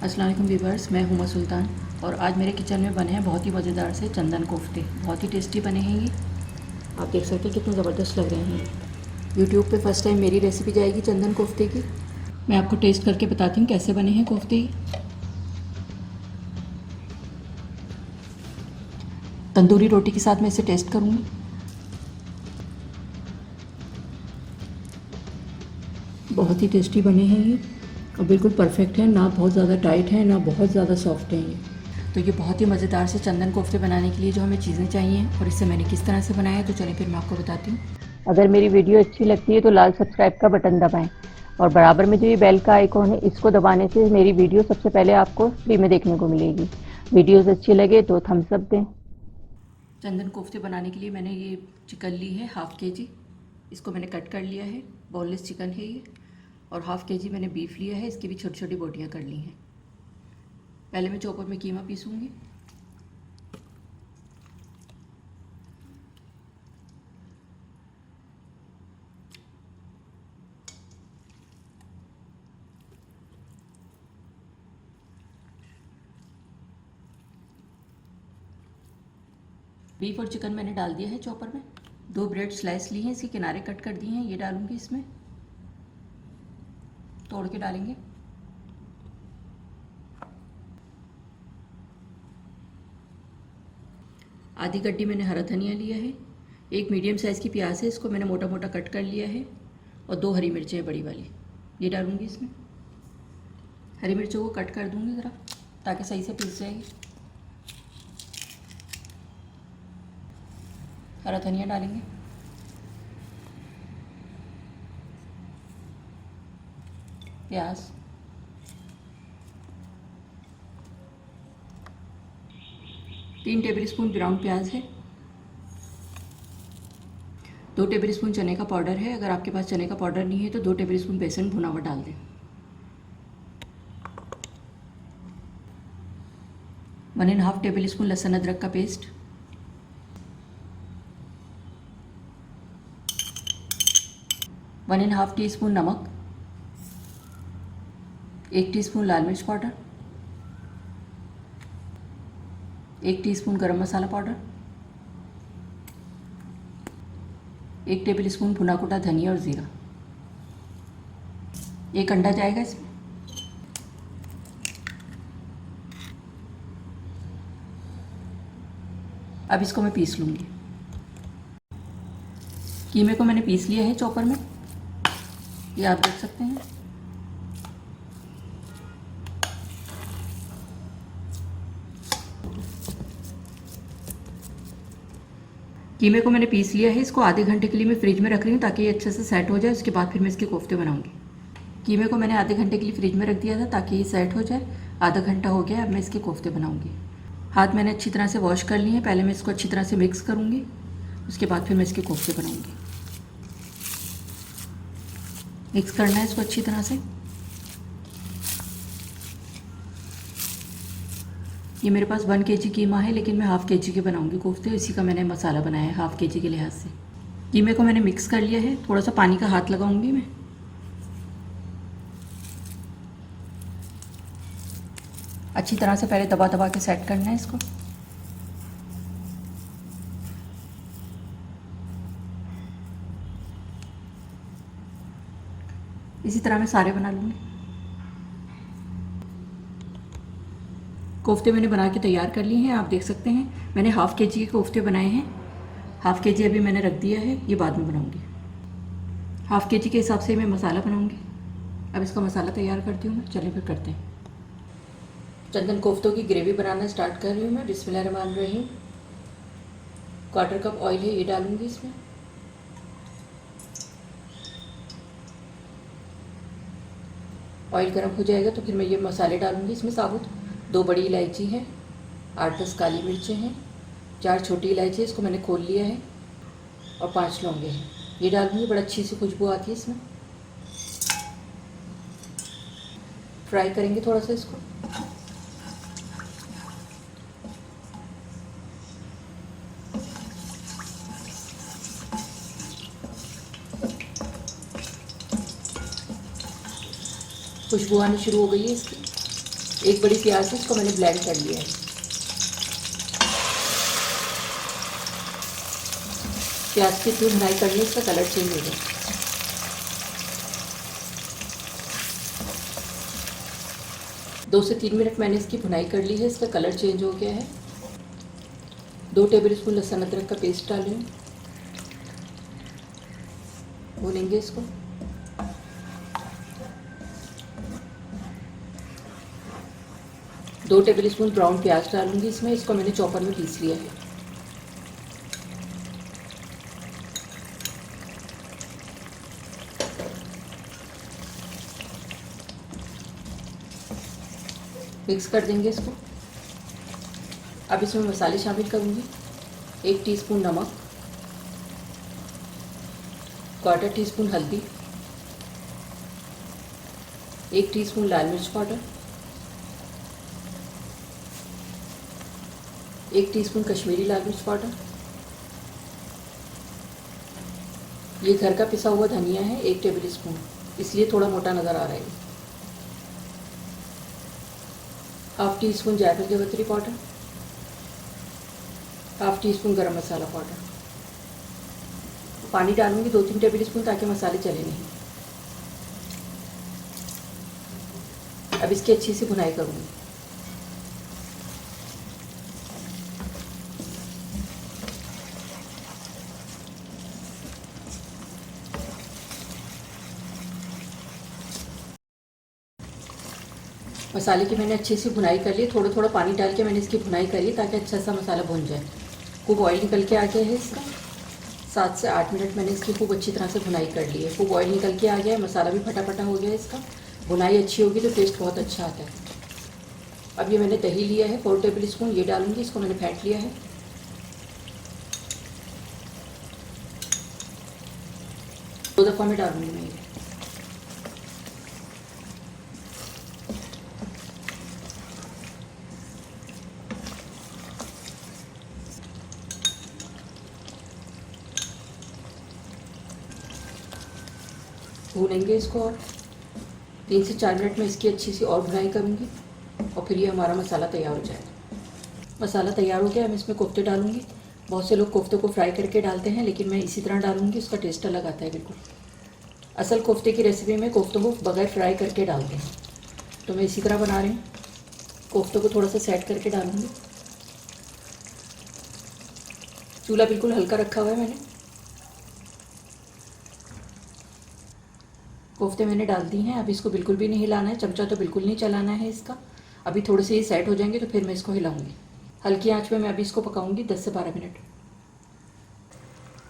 अस्सलाम वालेकुम व्यूअर्स, मैं हुमा सुल्तान और आज मेरे किचन में बने हैं बहुत ही मज़ेदार से चंदन कोफ्ते। बहुत ही टेस्टी बने हैं ये। आप देख सकते हैं कितने ज़बरदस्त लग रहे हैं। यूट्यूब पे फर्स्ट टाइम मेरी रेसिपी जाएगी चंदन कोफ्ते की। मैं आपको टेस्ट करके बताती हूँ कैसे बने हैं कोफ्ते ये। तंदूरी रोटी के साथ मैं इसे टेस्ट करूँगी। बहुत ही टेस्टी बने हैं ये और बिल्कुल परफेक्ट है, ना बहुत ज़्यादा टाइट है ना बहुत ज़्यादा सॉफ्ट है ये। तो ये बहुत ही मज़ेदार से चंदन कोफ्ते बनाने के लिए जो हमें चीज़ें चाहिए और इसे मैंने किस तरह से बनाया है, तो चलिए फिर मैं आपको बताती हूँ। अगर मेरी वीडियो अच्छी लगती है तो लाल सब्सक्राइब का बटन दबाएं और बराबर में जो ये बेल का आइकॉन है इसको दबाने से मेरी वीडियो सबसे पहले आपको फ्री में देखने को मिलेगी। वीडियोस अच्छी लगे तो थम्स अप दें। चंदन कोफ्ते बनाने के लिए मैंने ये चिकन ली है हाफ़ के जी। इसको मैंने कट कर लिया है, बोनलेस चिकन है ये। और हाफ़ के जी मैंने बीफ लिया है, इसकी भी छोटी छोटी बोटियाँ कर ली हैं। पहले मैं चॉपर में कीमा पीसूँगी। बीफ और चिकन मैंने डाल दिया है चॉपर में। 2 ब्रेड स्लाइस ली हैं, इसके किनारे कट कर दिए हैं, ये डालूंगी इसमें, तोड़ के डालेंगे। आधी गड्डी मैंने हरा धनिया लिया है। 1 मीडियम साइज़ की प्याज है, इसको मैंने मोटा मोटा कट कर लिया है। और 2 हरी मिर्चें हैं बड़ी वाली, ये डालूंगी इसमें। हरी मिर्चों को कट कर दूंगी ज़रा ताकि सही से पीस जाएगी। हरा धनिया डालेंगे। प्याज, तीन टेबल स्पून ब्राउन प्याज है। 2 टेबल स्पून चने का पाउडर है। अगर आपके पास चने का पाउडर नहीं है तो 2 टेबल स्पून बेसन भुना हुआ डाल दें। 1½ टेबल स्पून लहसुन अदरक का पेस्ट। 1½ टीस्पून नमक। 1 टीस्पून लाल मिर्च पाउडर। 1 टीस्पून गरम मसाला पाउडर। 1 टेबल स्पून भुना कुटा धनिया और ज़ीरा। 1 अंडा जाएगा इसमें। अब इसको मैं पीस लूँगी। कीमे को मैंने पीस लिया है चॉपर में, ये आप देख सकते हैं। कीमे को मैंने पीस लिया है, इसको आधे घंटे के लिए मैं फ्रिज में रख रही हूँ ताकि ये अच्छे से सेट हो जाए। उसके बाद फिर मैं इसके कोफ्ते बनाऊँगी। कीमे को मैंने आधे घंटे के लिए फ्रिज में रख दिया था ताकि ये सेट हो जाए। आधा घंटा हो गया, अब मैं इसके कोफ्ते बनाऊँगी। हाथ मैंने अच्छी तरह से वॉश कर लिए हैं। पहले मैं इसको अच्छी तरह से मिक्स करूँगी, उसके बाद फिर मैं इसके कोफ्ते बनाऊँगी। मिक्स करना है इसको अच्छी तरह से। ये मेरे पास 1 केजी कीमा है, लेकिन मैं हाफ़ केजी के बनाऊंगी कोफ्ते। इसी का मैंने मसाला बनाया है हाफ़ केजी के लिहाज से। कीमे को मैंने मिक्स कर लिया है, थोड़ा सा पानी का हाथ लगाऊंगी मैं। अच्छी तरह से पहले दबा दबा के सेट करना है इसको। इसी तरह मैं सारे बना लूँगी। कोफ्ते मैंने बना के तैयार कर लिए हैं, आप देख सकते हैं। मैंने हाफ़ केजी के कोफ्ते बनाए हैं। हाफ़ केजी अभी मैंने रख दिया है, ये बाद में बनाऊंगी। हाफ़ केजी के हिसाब से मैं मसाला बनाऊंगी। अब इसका मसाला तैयार करती हूँ मैं, चलिए फिर करते हैं। चंदन कोफ्तों की ग्रेवी बनाना स्टार्ट कर रही हूँ मैं। बिस्मिल्लाहिर्रहमानिर्रहीम। 1/4 कप ऑयल है, ये डालूंगी इसमें। ऑयल गर्म हो जाएगा तो फिर मैं ये मसाले डालूंगी इसमें साबुत। 2 बड़ी इलायची है, 8-10 काली मिर्चें हैं, 4 छोटी इलायची, इसको मैंने खोल लिया है, और 5 लौंगे हैं, ये डालूंगी। बड़ा अच्छी सी खुशबू आती है इसमें। फ्राई करेंगे थोड़ा सा इसको। खुशबू आनी शुरू हो गई है इसकी। एक बड़ी प्याज है, इसको मैंने ब्लेंड कर लिया है। प्याज की इतनी भुनाई करनी है इसका कलर चेंज हो जाए। दो से 3 मिनट मैंने इसकी भुनाई कर ली है, इसका कलर चेंज हो गया है। 2 टेबलस्पून लहसुन अदरक का पेस्ट डालें, भूनेंगे इसको। दो टेबलस्पून ब्राउन प्याज डालूंगी इसमें, इसको मैंने चॉपर में पीस लिया है। मिक्स कर देंगे इसको। अब इसमें मसाले शामिल करूंगी। 1 टीस्पून नमक, 1/4 टीस्पून हल्दी, 1 टीस्पून लाल मिर्च पाउडर, 1 टीस्पून कश्मीरी लाल मिर्च पाउडर। ये घर का पिसा हुआ धनिया है 1 टेबलस्पून, इसलिए थोड़ा मोटा नज़र आ रहा है। 1/2 टीस्पून जायफल जावित्री पाउडर, 1/2 टीस्पून गरम मसाला पाउडर। पानी डालूंगी 2-3 टेबलस्पून ताकि मसाले जले नहीं। अब इसकी अच्छी सी भुनाई करूंगी। मसाले की मैंने अच्छी सी भुनाई कर ली। थोड़ा थोड़ा पानी डाल के मैंने इसकी भुनाई करी ताकि अच्छा सा मसाला भुन जाए। खूब ऑयल निकल के आ गया है इसका। 7 से 8 मिनट मैंने इसकी खूब अच्छी तरह से भुनाई कर ली है। खूब ऑयल निकल के आ गया है, मसाला भी फटा फटा हो गया है इसका। भुनाई अच्छी होगी तो टेस्ट बहुत अच्छा आता है। अब ये मैंने दही लिया है 4 टेबलस्पून, ये डालूंगी। इसको मैंने फेंट लिया है। दो दफ़ा में डालूंगी मैं ये। भूनेंगे इसको और 3 से 4 मिनट में इसकी अच्छी सी और भुनाई करूँगी और फिर ये हमारा मसाला तैयार हो जाएगा। मसाला तैयार हो गया। मैं इसमें कोफ्ते डालूँगी। बहुत से लोग कोफ्ते को फ्राई करके डालते हैं, लेकिन मैं इसी तरह डालूँगी, उसका टेस्ट अलग आता है बिल्कुल। असल कोफ्ते की रेसिपी में कोफ्तों को बगैर फ्राई करके डालते हैं, तो मैं इसी तरह बना रही हूँ। कोफ्तों को थोड़ा सा सेट करके डालूँगी। चूल्हा बिल्कुल हल्का रखा हुआ है मैंने। कोफ्ते मैंने डाल दी हैं। अब इसको बिल्कुल भी नहीं हिलाना है, चमचा तो बिल्कुल नहीं चलाना है इसका। अभी थोड़े से ये सेट हो जाएंगे तो फिर मैं इसको हिलाऊंगी। हल्की आंच पे मैं अभी इसको पकाऊंगी 10 से 12 मिनट।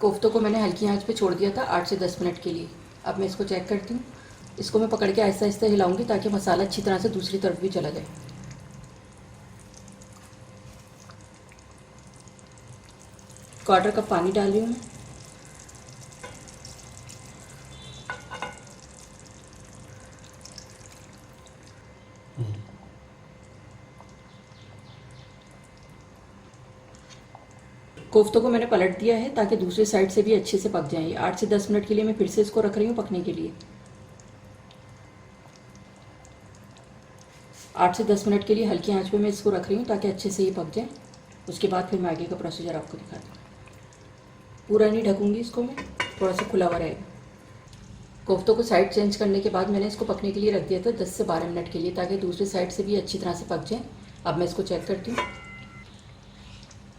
कोफ्तों को मैंने हल्की आंच पे छोड़ दिया था 8 से 10 मिनट के लिए। अब मैं इसको चेक करती हूँ। इसको मैं पकड़ के आहिस्ता आहिस्ता हिलाऊंगी ताकि मसाला अच्छी तरह से दूसरी तरफ भी चला जाए। क्वार्टर कप पानी डाल रही हूँ मैं। कोफ्तों को मैंने पलट दिया है ताकि दूसरी साइड से भी अच्छे से पक जाएं। 8 से 10 मिनट के लिए मैं फिर से इसको रख रही हूँ पकने के लिए। 8 से 10 मिनट के लिए हल्की आंच पे मैं इसको रख रही हूँ ताकि अच्छे से ये पक जाए। उसके बाद फिर मैं आगे का प्रोसीजर आपको दिखाती हूँ। पूरा नहीं ढकूँगी इसको मैं, थोड़ा सा खुला हुआ रहेगा। कोफ्तों को साइड चेंज करने के बाद मैंने इसको पकने के लिए रख दिया था 10 से 12 मिनट के लिए, ताकि दूसरी साइड से भी अच्छी तरह से पक जाए। अब मैं इसको चेक करती हूँ।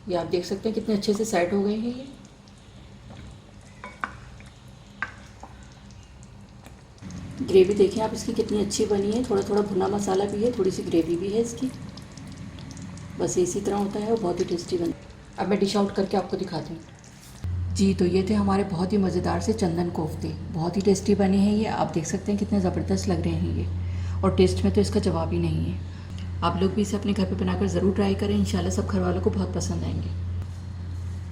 ये आप देख सकते हैं कितने अच्छे से सेट हो गए हैं ये। ग्रेवी देखें आप इसकी कितनी अच्छी बनी है। थोड़ा थोड़ा भुना मसाला भी है, थोड़ी सी ग्रेवी भी है इसकी। बस इसी तरह होता है और बहुत ही टेस्टी बनी। अब मैं डिश आउट करके आपको दिखाती हूँ। जी, तो ये थे हमारे बहुत ही मज़ेदार से चंदन कोफ्ते। बहुत ही टेस्टी बने हैं ये। आप देख सकते हैं कितने ज़बरदस्त लग रहे हैं ये, और टेस्ट में तो इसका जवाब ही नहीं है। आप लोग भी इसे अपने घर पे बनाकर ज़रूर ट्राई करें। इंशाल्लाह सब घर वालों को बहुत पसंद आएंगे।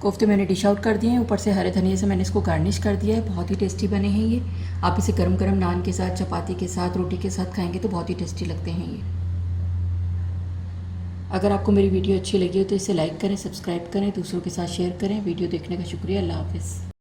कोफ्ते मैंने डिश आउट कर दिए हैं। ऊपर से हरे धनिया से मैंने इसको गार्निश कर दिया है। बहुत ही टेस्टी बने हैं ये। आप इसे गरम गरम नान के साथ, चपाती के साथ, रोटी के साथ खाएंगे तो बहुत ही टेस्टी लगते हैं ये। अगर आपको मेरी वीडियो अच्छी लगी हो तो इसे लाइक करें, सब्सक्राइब करें, दूसरों के साथ शेयर करें। वीडियो देखने का शुक्रिया। अल्लाह हाफ़िज़।